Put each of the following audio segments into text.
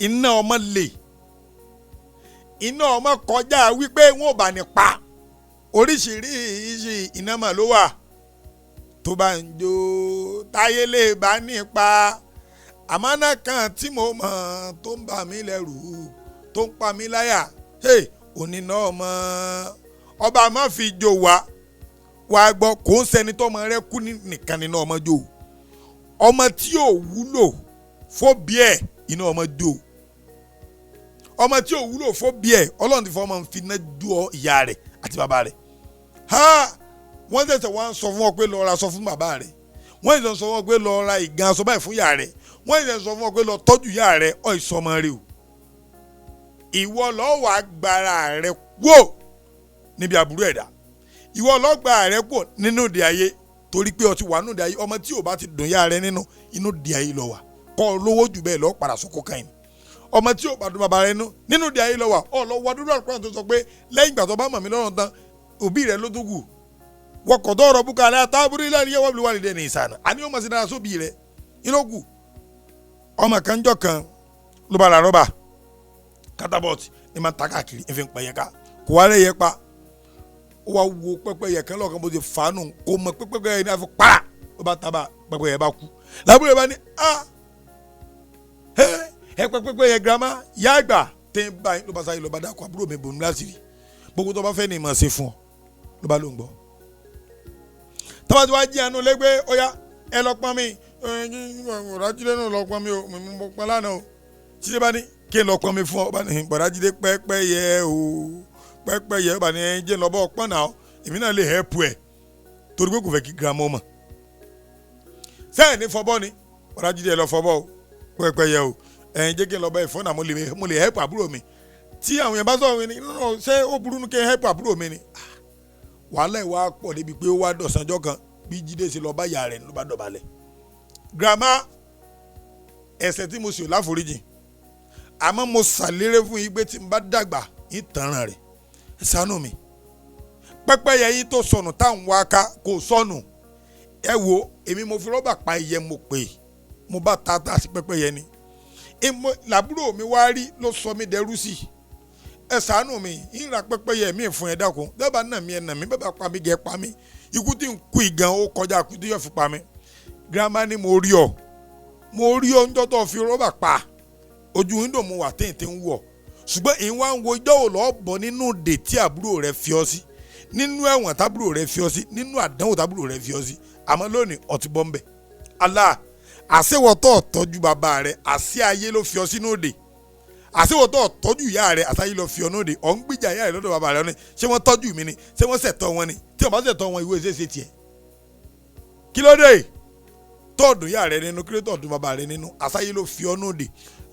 iná ọmọ lè iná ọmọ kọjá wípé wọn ò bá ní pa oríṣiríṣi iná mà ló wà tó bá ń jó táyé lè bá nípa àmánà kan tí mo mọ̀ tó ń bà mí lẹ́rù tó ń pa mí láyà oníná ọmọ ọba má fi jò wá gbọ́ kò ń sẹ́ni tó ọmọ rẹ kú nìkan nínú ọmọ jò ọmọ tí ò wúlò fóbi ẹ̀ iná ọmọ jò ọmọ tí ò wúlò fóbi ẹ̀ ọlọ́run ti fọ́ ọmọ fi iná jó ìyá rẹ̀ àti bàbá rẹ̀ wọ́n tẹ̀sẹ̀ wá ń sọ fún ọ pé lọ ra aṣọ fún bàbá rẹ̀ wọ́n tẹ̀sẹ̀ sọ fún ọ pé lọ ra ìgan aṣọ báyìí fún ìyá rẹ̀ wọ́n tẹ̀sẹ̀ sọ fún ọ pé lọ tọ́jú ìyá rẹ̀ ọ̀ ìsọmọ rẹ̀ o ìwọ lọ́wọ́ agbára rẹ̀ wò níbi àbúrò ẹ̀dá ìwọ lọ́gbà rẹ̀ wò nínú ìdí ayé torí pé o ti wà nínú ìdí ayé ọmọ tí ò bá ti dùn ìyá rẹ̀ nínú inú ìdí ayé lọ wà kọ́ lówó jù bẹ́ẹ̀ lọ padà sọ́kọ́ káyìn ọmọ tí ò bá dùn bàbá rẹ̀ nínú ìdí ayé lọ wà ọ lọ wọ dúró àlùkò tó sọ pé lẹ́yìn ìgbà tó bá mọ̀ mí lọ́rùn tán òbí rẹ̀ ló tó kù wọkọ̀ tó rọ̀ búkà rẹ̀ àtàbúrú ilé ẹ̀yẹ wọ́n bí wàlídé ní ìsànà àní ó mọ̀ sí dára sóbì rẹ̀ inú kù ọmọ kanjọ́ kan ló bá ra rọ́bà kátàbọ̀tì ní máa ta káàkiri ẹ̀fẹ̀ ń pẹ̀yẹ ká kò wá rẹ̀ yẹ pa ó wá wo pẹ́pẹ́yẹ kan lọ́ọ̀kan bó ti fàánù kò mọ̀ pẹ́pẹ́yẹ ní àfi para ó bá taba pẹ́pẹ́yẹ bá kú làbúrò bá ní ẹ pẹ́pẹ́yẹ girama yá àgbà tẹ́ ń bá yín ló bá sáyé lọ bá dákọ̀ àbúrò mi bòmí láṣìírí gbogbo tó bá fẹ́ ní ìmọ̀ ṣe fún ọ ló bá ló ń gbọ́ tọ́ba tí wàá jí àánú lẹ́gbẹ́ ọ̀yá ẹ lọ pọ́n mi ọ̀rájídé náà lọ pọ́n mi o mo pọ́n lánàá o títí bá ní kí n lọ pọ́n mi fún ọ bá ní ọ̀rájídé pẹ́pẹ́yẹ o pẹ́pẹ́yẹ bá ní jẹ́ lọ́bọ̀ pọ́n náà èmi náà lè hẹ́pù ẹ̀ torí pé kò fẹ́ kí girama mọ̀ sẹ́yìn ní fọbọ́ ni ọ̀rájídé ẹ lọ fọbọ́ o pẹ́pẹ́yẹ o jẹ́ kí n lọ bá ìfọ́nà mo lè hẹ́pù àbúrò mi tí àwọn yẹn bá sọ̀rọ̀ mi ni ṣé ó burú ní kí n hẹ́pù àbúrò mi ni wàhálà ìwà pọ̀ débi pé ó wá dọ̀sánjọ́ kan bí Jídé ṣe lọ bá ìyá rẹ̀ ló bá dọ̀bálẹ̀ girama ẹ̀ṣẹ̀ tí mo sì ò láforíjì àmọ́ mo ṣàlérè fún yín pé tí n bá dàgbà yín tanràn rẹ̀ ẹ ṣàánú mi pẹ́pẹ́yẹ yín tó sọnù táwọn wá ká kò sọnù ẹ wo èmi mo fi rọ́bà pa ìyẹ́ mo pè mo bá ta sí pẹ́pẹ́yẹ ni làbúrò mi wá rí ló sọ mí dẹrú sí ẹ ṣàánú mi ìrà pẹ́pẹ́yẹ mi fún ẹ dákun dábàá nà mí ẹ nà mí bàbá pa mí gẹ pa mí ikú tí ń kú ìgàn ó kọjá kú tí yóò fi pa mí girama ni mo rí ọ níjọ́ tó fi rọ́bà pa ojú wíńdò mo wà téńté ń wọ̀ ṣùgbọ́n ìwà ń wo ìjọ́ òlọ́ bọ̀ nínú dè tí àbúrò rẹ fi ọ sí nínú ẹ̀wọ̀n tábúrò rẹ fi ọ sí nínú àdánwò tábúrò rẹ fi ọ sí àmọ́ lónìí ọtí bọ́ ń bẹ̀ Allah àṣewọ́tọ̀ tọ́jú bàbá rẹ àṣẹ ayé ló fi ọ sínú òde àṣewọ́tọ̀ tọ́jú ìyá rẹ àṣàyè ló fi ọ nóde ọ̀ ń gbìjà ìyá rẹ lọ́dọ̀ bàbá rẹ ní ṣé wọ́n tọ́jú mi ni ṣé wọ́n ṣẹ̀tọ́ wọn ni tí wọ́n bá ṣẹ̀tọ́ wọn ìwé ṣe tiẹ̀ kí ló dé tọ́ọ̀dún ìyá rẹ nínú kí ló tọ́ọ̀dún bàbá rẹ nínú àṣàyè ló fi ọ nóde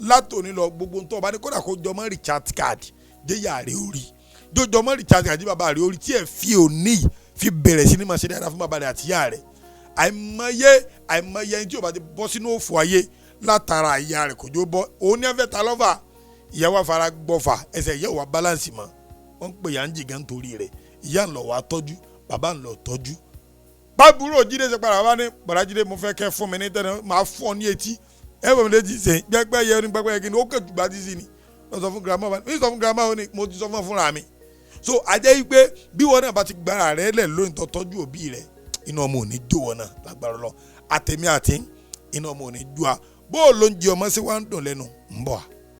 látòní lọ gbogbo tó bá ní kódà kó jọmọ́ recharge card dé ìyá rẹ orí jọmọ́ recharge card dé bàbá rẹ orí tí ẹ fi òní fi bẹ̀rẹ̀ sí ní máa ṣe dáadáa fún bàbá rẹ àti ìyá rẹ àìmọye ẹni tí o bá ti bọ́ sínú òfò ayé látara ìyá rẹ̀ kò jó bọ́ òun ní ẹ̀fẹ̀ ta lọ́fà ìyá wa fara gbọ́fà ẹsẹ̀ ìyá wa balance mọ́ wọ́n ń pè yà ń jìgá nítorí rẹ̀ ìyá ń lọ wá tọ́jú bàbá ń lọ tọ́jú. bábúrò Jídé ṣe padà wá ní bàrà Jídé mo fẹ́ kẹ́ fún mi ní tẹ́lẹ̀ máa fún ọ ní etí ẹ bọ̀ mi létí sẹ́yìn gbẹ́gbẹ́yẹ ní gbẹ́gbẹ́yẹ kí ni ó kẹ́tù gbá títí ni wọ́n sọ fún girama ó ní mo ti sọ fún fúnra mi. so ajẹ́ yí pé bí wọn náà bá ti gbára rẹ̀ lẹ̀ lóyún tó tọ́jú òbí rẹ̀ iná ọmọ ò ní jó wọn náà lágbára lọ àtẹ̀mí àti iná ọmọ ò ní jó a bó o ló ń jẹ ọmọ sí wa ń dùn lẹ́nu ń bọ̀ a.